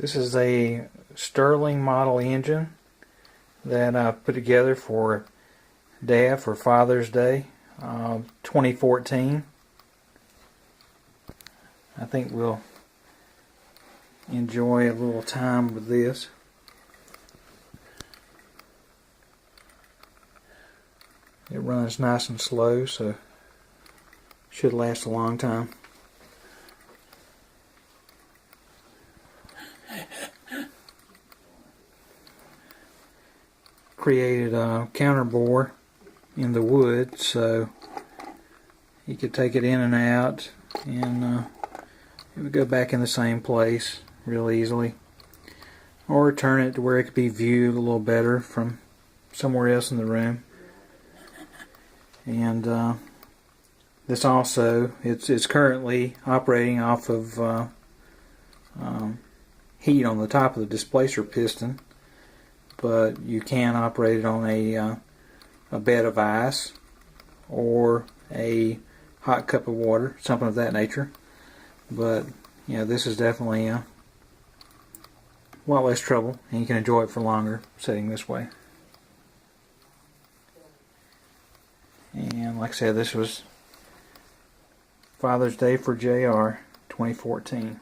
This is a Stirling model engine that I put together for Dad for Father's Day 2014. I think we'll enjoy a little time with this. It runs nice and slow, so should last a long time. Created a counter bore in the wood, so you could take it in and out, and it would go back in the same place real easily, or turn it to where it could be viewed a little better from somewhere else in the room. And this also, it's currently operating off of heat on the top of the displacer piston, but you can operate it on a bed of ice or a hot cup of water, something of that nature. But this is definitely a lot less trouble, and you can enjoy it for longer sitting this way. And like I said, this was Father's Day for JR 2014.